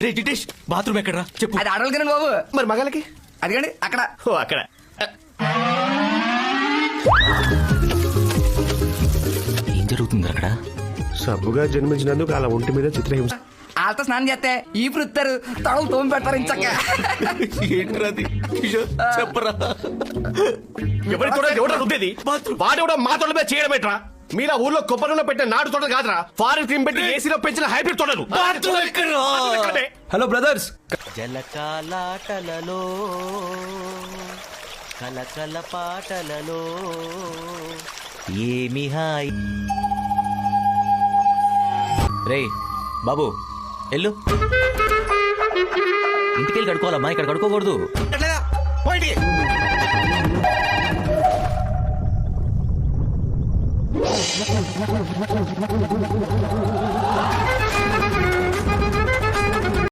రే జిటేష్ bathroom ఎక్కడరా చెప్పు. అది ఆడవాళ్ళకి బాబు. మరి మగాళ్ళకి? అదిగండి అక్కడ. ఓ అక్కడ. ఏం జరుగుతుంది అక్కడ? సబ్బుగా జన్మించినందుకు అలా ఒంటి మీద చిత్రహింస. వాళ్ళతో స్నానం చేస్తే ఈ వృత్తారు తొడలు తోమి పెడతారు ఇంచక్క. ఏంట్రాది కిషోర్ చెప్పరా. ఎవరి తోట ఎవడ రుద్దేది? వాడెవడ మా తోట మీద చేయడం ఎట్రా? మీలా ఊర్లో కొబ్బరిలో పెట్టిన నాటు తోట కాదురా, ఫారెన్ క్రీమ్ పెట్టి ఏసీలో పెంచిన హైబ్రిడ్ తోటలు. Hello brothers. జలకాలాటలలో కలకల పాటలలో ఏమి హాయి. రే బాబు ఎల్లు, ఇంటికెళ్ళి కడుకోవాలమ్మా, ఇక్కడ కడుకోకూడదు.